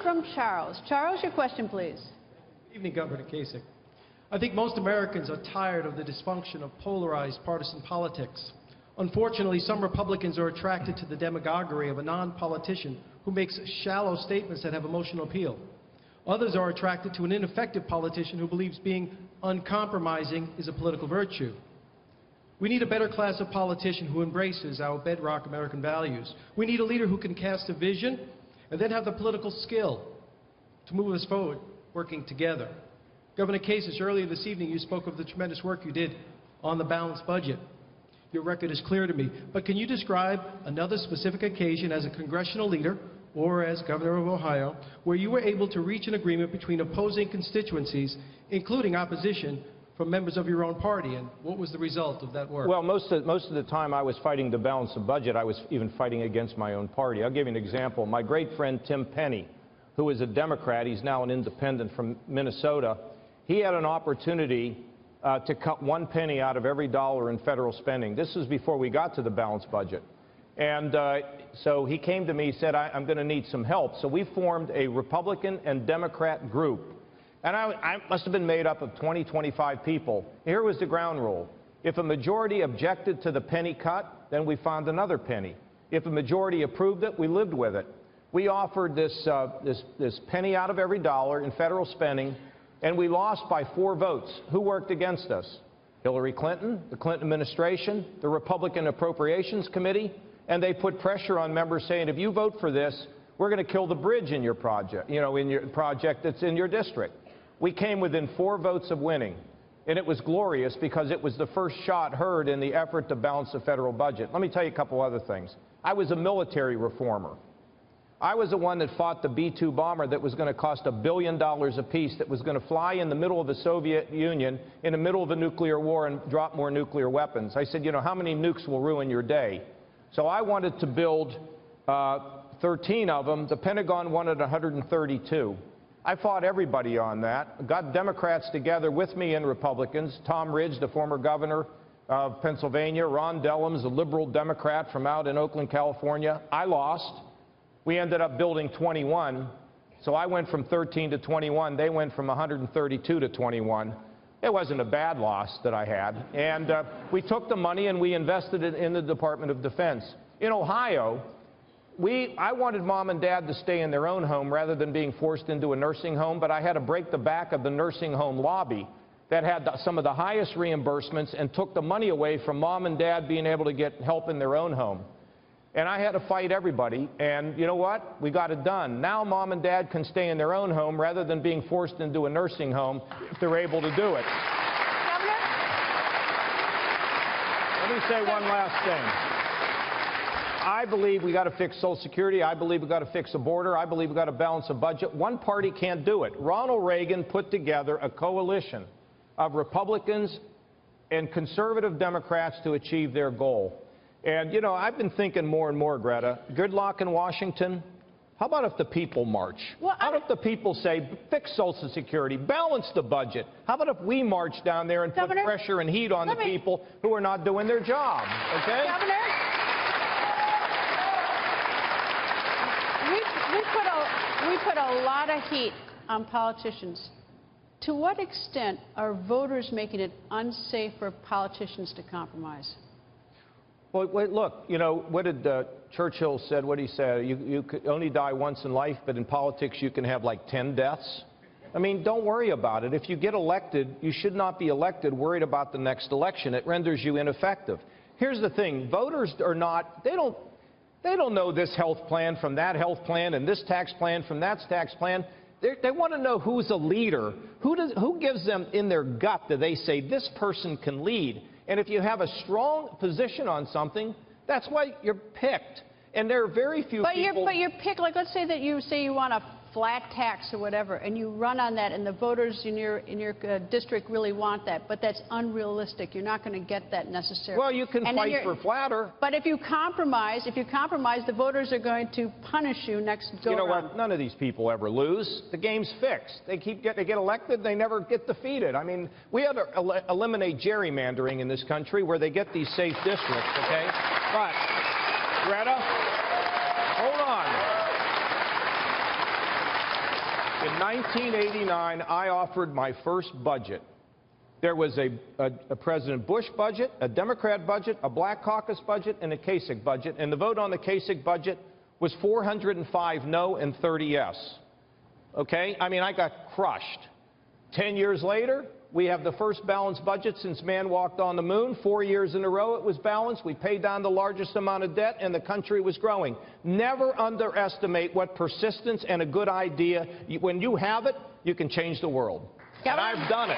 from Charles. Charles, your question, please. Good evening, Governor Kasich. I think most Americans are tired of the dysfunction of polarized partisan politics. Unfortunately, some Republicans are attracted to the demagoguery of a non-politician who makes shallow statements that have emotional appeal. Others are attracted to an ineffective politician who believes being uncompromising is a political virtue. We need a better class of politician who embraces our bedrock American values. We need a leader who can cast a vision and then have the political skill to move us forward, working together. Governor Kasich, earlier this evening you spoke of the tremendous work you did on the balanced budget. Your record is clear to me, but can you describe another specific occasion as a congressional leader or as governor of Ohio where you were able to reach an agreement between opposing constituencies, including opposition from members of your own party, and what was the result of that work? Well, most of the time I was fighting to balance the budget, I was even fighting against my own party. I'll give you an example. My great friend Tim Penny, who is a Democrat, he's now an independent from Minnesota, he had an opportunity to cut 1 penny out of every dollar in federal spending. This was before we got to the balanced budget. And so he came to me and said, I'm going to need some help. So we formed a Republican and Democrat group. And I must have been made up of 20, 25 people. Here was the ground rule. If a majority objected to the penny cut, then we found another penny. If a majority approved it, we lived with it. We offered this penny out of every dollar in federal spending, and we lost by 4 votes. Who worked against us? Hillary Clinton, the Clinton administration, the Republican Appropriations Committee, and they put pressure on members saying, if you vote for this, we're going to kill the bridge in your project, in your project that's in your district. We came within 4 votes of winning, and it was glorious because it was the first shot heard in the effort to balance the federal budget. Let me tell you a couple other things. I was a military reformer. I was the one that fought the B-2 bomber that was going to cost $1 billion apiece, that was going to fly in the middle of the Soviet Union in the middle of a nuclear war and drop more nuclear weapons. I said, how many nukes will ruin your day? So I wanted to build 13 of them. The Pentagon wanted 132. I fought everybody on that, got Democrats together with me and Republicans. Tom Ridge, the former governor of Pennsylvania, Ron Dellums, a liberal Democrat from out in Oakland, California. I lost. We ended up building 21. So I went from 13 to 21. They went from 132 to 21. It wasn't a bad loss that I had. And we took the money and we invested it in the Department of Defense. In Ohio, I wanted mom and dad to stay in their own home rather than being forced into a nursing home, but I had to break the back of the nursing home lobby that had some of the highest reimbursements and took the money away from mom and dad being able to get help in their own home. And I had to fight everybody, and you know what? We got it done. Now mom and dad can stay in their own home rather than being forced into a nursing home if they're able to do it. Governor? Let me say one last thing. I believe we got to fix Social Security. I believe we got to fix the border. I believe we got to balance the budget. One party can't do it. Ronald Reagan put together a coalition of Republicans and conservative Democrats to achieve their goal. And, I've been thinking more and more, Greta, good luck in Washington. How about if the people march? How about if the people say, fix Social Security, balance the budget? How about if we march down there and put pressure and heat on the people who are not doing their job, okay? Governor? We put a lot of heat on politicians. To what extent are voters making it unsafe for politicians to compromise? Well, look, what did Churchill said? What did he say? You could only die once in life, but in politics you can have like 10 deaths. I mean, don't worry about it. If you get elected, you should not be elected worried about the next election. It renders you ineffective. Here's the thing. Voters are not, they don't know this health plan from that health plan and this tax plan from that tax plan. They want to know who's a leader. Who gives them in their gut that they say this person can lead? And if you have a strong position on something, that's why you're picked. And there are very few people... But you're picked, like let's say that you say you want a flat tax or whatever, and you run on that, and the voters in your district really want that, but that's unrealistic. You're not going to get that necessarily. Well, you can fight for flatter. But if you compromise, the voters are going to punish you next go You know what? None of these people ever lose. The game's fixed. They get elected, they never get defeated. I mean, we have to eliminate gerrymandering in this country where they get these safe districts, okay? But, Greta, hold on. In 1989, I offered my first budget. There was a President Bush budget, a Democrat budget, a Black Caucus budget, and a Kasich budget. And the vote on the Kasich budget was 405 no and 30 yes. Okay? I mean, I got crushed. 10 years later, we have the first balanced budget since man walked on the moon. 4 years in a row it was balanced. We paid down the largest amount of debt, and the country was growing. Never underestimate what persistence and a good idea, when you have it, you can change the world. And I've done it.